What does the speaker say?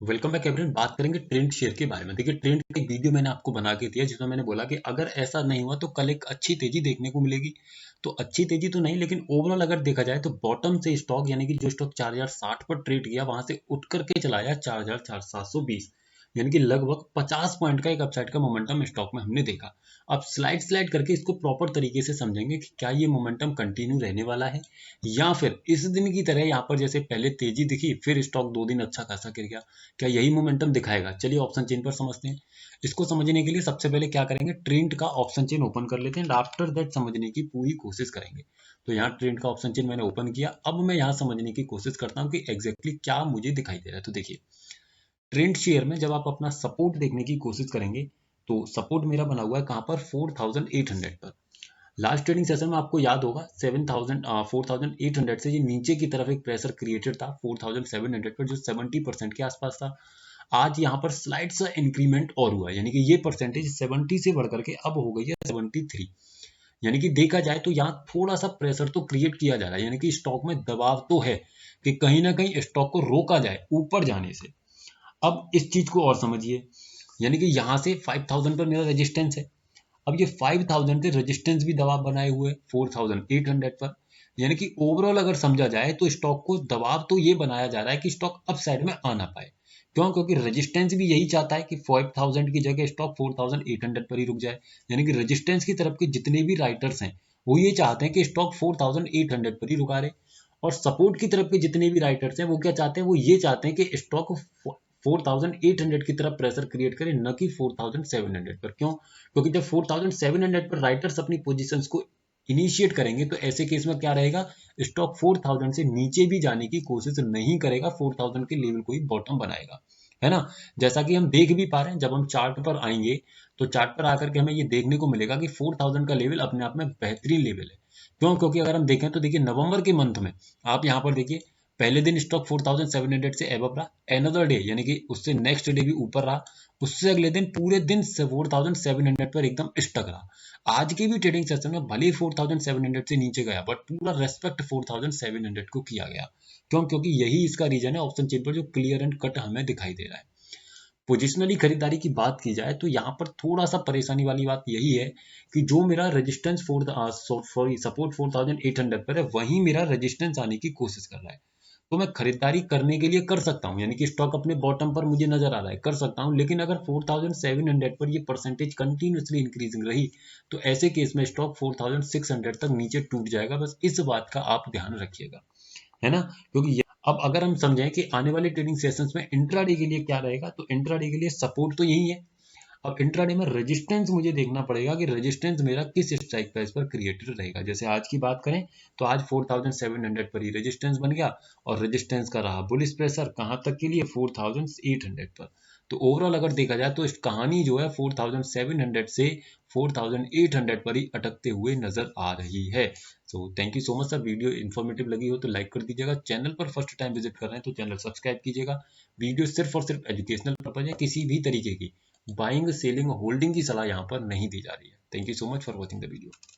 Welcome back everyone. बात करेंगे trend share के बारे में। देखिए, ट्रेंड का एक वीडियो मैंने आपको बना के दिया जिसमें मैंने बोला कि अगर ऐसा नहीं हुआ तो कल एक अच्छी तेजी देखने को मिलेगी। तो अच्छी तेजी तो नहीं, लेकिन ओवरऑल अगर देखा जाए तो बॉटम से स्टॉक यानी कि जो स्टॉक 4060 पर ट्रेड किया वहां से उठ करके चला आया 4720, यानी कि लगभग 50 पॉइंट का एक अपसाइड का मोमेंटम स्टॉक में हमने देखा। अब स्लाइड स्लाइड करके इसको प्रॉपर तरीके से समझेंगे कि क्या ये मोमेंटम कंटिन्यू रहने वाला है या फिर इस दिन की तरह यहाँ पर जैसे पहले तेजी दिखी फिर स्टॉक 2 दिन अच्छा खासा गिर गया, क्या यही मोमेंटम दिखाएगा। चलिए ऑप्शन चेन पर समझते हैं। इसको समझने के लिए सबसे पहले क्या करेंगे, ट्रेंड का ऑप्शन चेन ओपन कर लेते हैं। आफ्टर दैट समझने की पूरी कोशिश करेंगे। तो यहाँ ट्रेंड का ऑप्शन चेन मैंने ओपन किया। अब मैं यहाँ समझने की कोशिश करता हूँ कि एग्जैक्टली क्या मुझे दिखाई दे रहा है। तो देखिए, ट्रेंड शेयर में जब आप अपना सपोर्ट देखने की कोशिश करेंगे तो सपोर्ट मेरा बना हुआ है कहाँ पर, 4800 पर। लास्ट ट्रेडिंग सेशन में आपको याद होगा 4800 से ये नीचे की तरफ एक प्रेशर क्रिएटेड था 4700 पर, जो 70% के आसपास था। आज यहाँ पर स्लाइड सा इंक्रीमेंट और हुआ, यानी कि ये परसेंटेज 70 से बढ़ करके अब हो गई है 73। यानी कि देखा जाए तो यहाँ थोड़ा सा प्रेशर तो क्रिएट किया जा रहा है, यानी कि स्टॉक में दबाव तो है कि कहीं ना कहीं स्टॉक को रोका जाए ऊपर जाने से। अब इस चीज को और समझिए, यानी कि यहाँ से 5000 पर मेरा रेजिस्टेंस है। अब ये 5000 से रेजिस्टेंस भी दबाव बनाए हुए 4800 पर। यानी कि ओवरऑल अगर समझा जाए तो स्टॉक को दबाव तो ये बनाया जा रहा है कि स्टॉक अप साइड में आ ना पाए। क्यों? क्योंकि रेजिस्टेंस भी यही चाहता है कि 5000 की जगह स्टॉक 4800 पर ही रुक जाए। यानी कि रेजिस्टेंस की तरफ के जितने भी राइटर्स हैं वो ये चाहते हैं कि स्टॉक 4800 पर ही रुका रहे, और सपोर्ट की तरफ के जितने भी राइटर्स हैं वो क्या चाहते हैं, वो ये चाहते हैं कि स्टॉक 4800 की तरफ प्रेशर क्रिएट करे, न कि 4700 पर। क्यों? क्योंकि जब 4700 पर राइटर्स अपनी पोजीशंस को इनिशिएट करेंगे तो ऐसे केस में क्या रहेगा, स्टॉक 4000 से नीचे भी जाने की कोशिश नहीं करेगा, 4000 के लेवल को ही बॉटम बनाएगा, है ना। जैसा कि हम देख भी पा रहे हैं, जब हम चार्ट पर आएंगे तो चार्ट पर आकर के हमें ये देखने को मिलेगा कि 4000 का लेवल अपने आप में बेहतरीन लेवल है। क्यों? क्योंकि अगर हम देखें तो देखिए, नवंबर के मंथ में आप यहाँ पर देखिए, पहले दिन स्टॉक 4700 से एबव रहा, एनदर डे यानी कि उससे नेक्स्ट डे भी ऊपर रहा, उससे अगले दिन पूरे दिन 4700 पर एकदम स्टक रहा। आज की भी ट्रेडिंग सेशन में भले ही 4700 से नीचे गया, बट पूरा रेस्पेक्ट 4700 को किया गया। क्यों? क्योंकि यही इसका रीजन है ऑप्शन चेन पर जो क्लियर एंड कट हमें दिखाई दे रहा है। पोजिशनली खरीदारी की बात की जाए तो यहाँ पर थोड़ा सा परेशानी वाली बात यही है कि जो मेरा रेजिस्टेंस सॉरी सपोर्ट 4800 पर है, वहीं मेरा रेजिस्टेंस आने की कोशिश कर रहा है। तो मैं खरीदारी करने के लिए कर सकता हूँ, यानी कि स्टॉक अपने बॉटम पर मुझे नजर आ रहा है, कर सकता हूँ। लेकिन अगर 4700 पर ये परसेंटेज कंटिन्यूसली इंक्रीजिंग रही तो ऐसे केस में स्टॉक 4600 तक नीचे टूट जाएगा। बस इस बात का आप ध्यान रखिएगा, है ना। क्योंकि अब अगर हम समझें कि आने वाले ट्रेडिंग सेशंस में इंट्राडे के लिए क्या रहेगा, तो इंट्राडे के लिए सपोर्ट तो यही है। अब इंट्राडे में रेजिस्टेंस मुझे देखना पड़ेगा कि रेजिस्टेंस मेरा किस स्ट्राइक प्राइस पर क्रिएटेड रहेगा। जैसे आज की बात करें तो आज 4700 पर ही रेजिस्टेंस बन गया, और रेजिस्टेंस का रहा बुलिश प्रेशर कहाँ तक के लिए, 4800 पर। तो ओवरऑल अगर देखा जाए तो इस कहानी जो है 4700 से 4800 पर ही अटकते हुए नजर आ रही है। So thank you so much sir. Video informative लगी हो तो लाइक कर दीजिएगा। चैनल पर फर्स्ट टाइम विजिट कर रहे हैं तो चैनल सब्सक्राइब कीजिएगा। वीडियो सिर्फ और सिर्फ एजुकेशनल पर्पज है, किसी भी तरीके की बाइंग सेलिंग होल्डिंग की सलाह यहाँ पर नहीं दी जा रही है। Thank you so much for watching the video.